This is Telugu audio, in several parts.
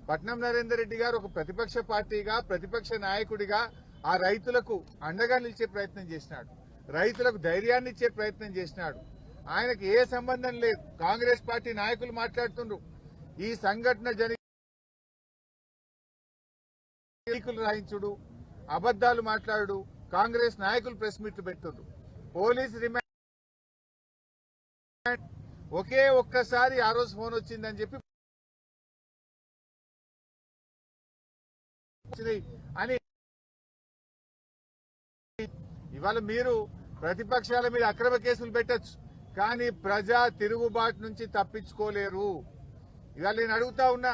పట్నం నరేందర్ రెడ్డి గారు ఒక ప్రతిపక్ష పార్టీగా ప్రతిపక్ష నాయకుడిగా ఆ రైతులకు అండగా నిలిచే ప్రయత్నం చేసినాడు, రైతులకు ధైర్యాన్ని ఇచ్చే ప్రయత్నం చేసినాడు. ఆయనకు ఏ సంబంధం లేదు. కాంగ్రెస్ పార్టీ నాయకులు మాట్లాడుతుండ్రు, ఈ సంఘటన జరిగికులు రాయించుడు, అబద్దాలు మాట్లాడు, కాంగ్రెస్ నాయకులు ప్రెస్ మీట్లు పెడుతుండ్రు. పోలీసు రిమాండ్ ఒకే ఒక్కసారి ఆ రోజు ఫోన్ వచ్చిందని చెప్పి అని ఇవాళ మీరు ప్రతిపక్షాల మీద అక్రమ కేసులు పెట్టచ్చు, కానీ ప్రజా తిరుగుబాటు నుంచి తప్పించుకోలేరు. ఇవాళ నేను అడుగుతా ఉన్నా,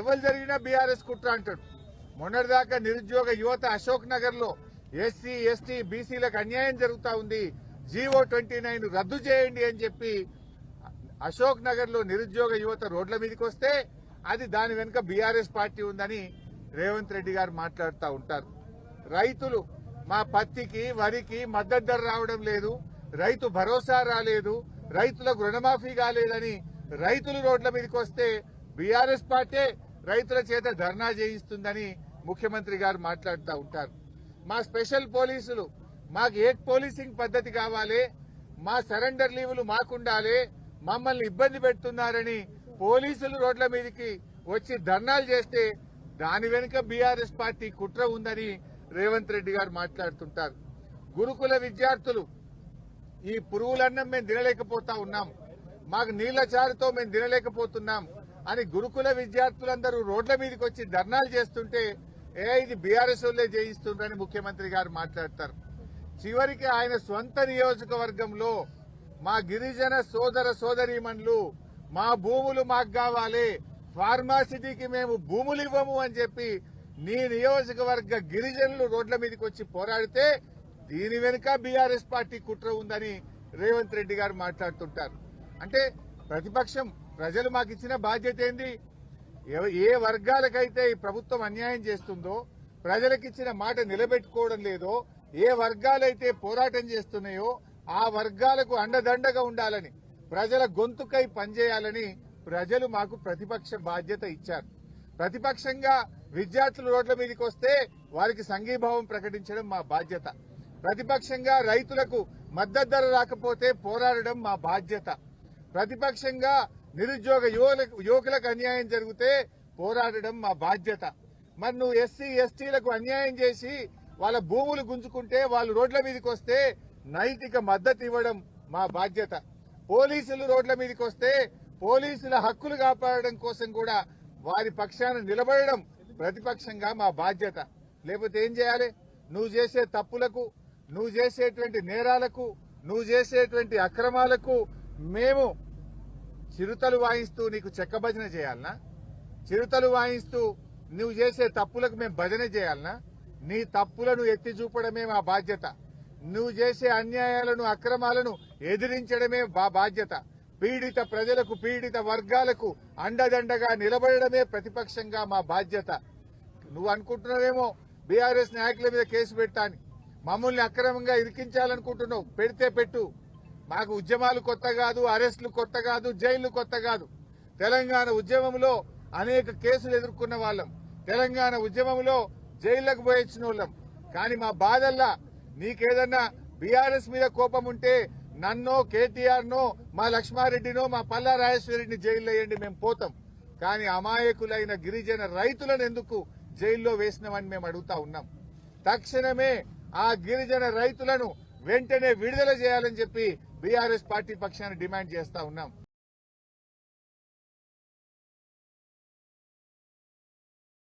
ఎవరు జరిగినా బీఆర్ఎస్ కుట్ర అంటాడు. మొన్నటిదాకా నిరుద్యోగ యువత అశోక్ నగర్ లో ఎస్సీ ఎస్టీ బీసీలకు అన్యాయం జరుగుతా ఉంది, జీవో 29 రద్దు చేయండి అని చెప్పి అశోక్ నగర్ లో నిరుద్యోగ యువత రోడ్ల మీదకి వస్తే అది దాని వెనుక బీఆర్ఎస్ పార్టీ ఉందని రేవంత్ రెడ్డి గారు మాట్లాడుతూ ఉంటారు. రైతులు మా పత్తికి వరికి మద్దతు ధర రావడం లేదు, రైతు భరోసా రాలేదు, రైతులకు రుణమాఫీ కాలేదని రైతులు రోడ్ల మీదకి వస్తే బీఆర్ఎస్ పార్టీ రైతుల చేత ధర్నా చేయిస్తుందని ముఖ్యమంత్రి గారు మాట్లాడుతూ ఉంటారు. మా స్పెషల్ పోలీసులు, మాకు ఏ పోలీసింగ్ పద్ధతి కావాలి, మా సరెండర్ లీవులు మాకుండాలి, మమ్మల్ని ఇబ్బంది పెడుతున్నారని పోలీసులు రోడ్ల మీదకి వచ్చి ధర్నాలు చేస్తే దాని వెనుక బీఆర్ఎస్ పార్టీ కుట్ర ఉందని రేవంత్ రెడ్డి గారు మాట్లాడుతుంటారు. గురుకుల విద్యార్థులు ఈ పురుగులన్నం మేము తినలేకపోతా ఉన్నాం, మాకు నీళ్ల చారుతో మేము తినలేకపోతున్నాం అని గురుకుల విద్యార్థులందరూ రోడ్ల మీదకి వచ్చి ధర్నాలు చేస్తుంటే ఇది బీఆర్ఎస్ వాళ్ళే చేయిస్తుండ్రని ముఖ్యమంత్రి గారు మాట్లాడతారు. చివరికి ఆయన స్వంత నియోజకవర్గంలో మా గిరిజన సోదర సోదరీమణులు మా భూములు మాకు కావాలి, ఫార్మాసిటీకి మేము భూములు ఇవ్వము అని చెప్పి నీ నియోజకవర్గ గిరిజనులు రోడ్ల మీదకి వచ్చి పోరాడితే దీని వెనుక బీఆర్ఎస్ పార్టీ కుట్ర ఉందని రేవంత్ రెడ్డి గారు మాట్లాడుతుంటారు. అంటే ప్రతిపక్షం ప్రజలు మాకు ఇచ్చిన బాధ్యత ఏంది? ఏ వర్గాలకైతే ఈ ప్రభుత్వం అన్యాయం చేస్తుందో, ప్రజలకిచ్చిన మాట నిలబెట్టుకోవడం లేదో, ఏ వర్గాలైతే పోరాటం చేస్తున్నాయో ఆ వర్గాలకు అండదండగా ఉండాలని, ప్రజల గొంతుకై పనిచేయాలని ప్రజలు మాకు ప్రతిపక్ష బాధ్యత ఇచ్చారు. ప్రతిపక్షంగా విద్యార్థులు రోడ్ల మీదకి వస్తే వారికి సంఘీభావం ప్రకటించడం మా బాధ్యత. ప్రతిపక్షంగా రైతులకు మద్దతు ధర రాకపోతే పోరాడడం మా బాధ్యత. ప్రతిపక్షంగా నిరుద్యోగ యువకులకు అన్యాయం జరిగితే పోరాడడం మా బాధ్యత. మరి నువ్వు ఎస్సీ ఎస్టీలకు అన్యాయం చేసి వాళ్ళ భూములు గుంజుకుంటే వాళ్ళు రోడ్ల మీదకి వస్తే నైతిక మద్దతు ఇవ్వడం మా బాధ్యత. పోలీసులు రోడ్ల మీదకి వస్తే పోలీసుల హక్కులు కాపాడడం కోసం కూడా వారి పక్షాన నిలబడడం ప్రతిపక్షంగా మా బాధ్యత. లేకపోతే ఏం చేయాలి? నువ్వు చేసే తప్పులకు, నువ్వు చేసేటువంటి నేరాలకు, నువ్వు చేసేటువంటి అక్రమాలకు మేము చిరుతలు వాయిస్తూ నీకు చెక్క భజన చేయాలనా? చిరుతలు వాయిస్తూ నువ్వు చేసే తప్పులకు మేము భజన చేయాలనా? నీ తప్పులను ఎత్తి చూపడమే మా బాధ్యత. నువ్వు చేసే అన్యాయాలను అక్రమాలను ఎదిరించడమే మా బాధ్యత. పీడిత ప్రజలకు, పీడిత వర్గాలకు అండదండగా నిలబడమే ప్రతిపక్షంగా మా బాధ్యత. నువ్వు అనుకుంటున్నావేమో బీఆర్ఎస్ నాయకుల మీద కేసు పెట్టాని, మమ్మల్ని అక్రమంగా ఇరికించాలనుకుంటున్నావు. పెడితే పెట్టు. మాకు ఉద్యమాలు కొత్త కాదు, అరెస్టులు కొత్త కాదు, జైళ్లు కొత్త కాదు. తెలంగాణ ఉద్యమంలో అనేక కేసులు ఎదుర్కొన్న వాళ్ళం, తెలంగాణ ఉద్యమంలో జైళ్లకు పోయించిన వాళ్ళం. కానీ మా బాధల్లా నీకేదన్నా బీఆర్ఎస్ మీద కోపం ఉంటే నన్నో, కేటీఆర్నో, మా లక్ష్మారెడ్డినో, మా పల్లా రాజేశ్వరరెడ్డిని జైల్లో వేయండి, మేము పోతాం. కానీ అమాయకులైన గిరిజన రైతులను ఎందుకు జైల్లో వేసినామని మేము అడుగుతా ఉన్నాం. తక్షణమే ఆ గిరిజన రైతులను వెంటనే విడుదల చేయాలని చెప్పి బీఆర్ఎస్ పార్టీ పక్షాన్ని డిమాండ్ చేస్తా ఉన్నాం.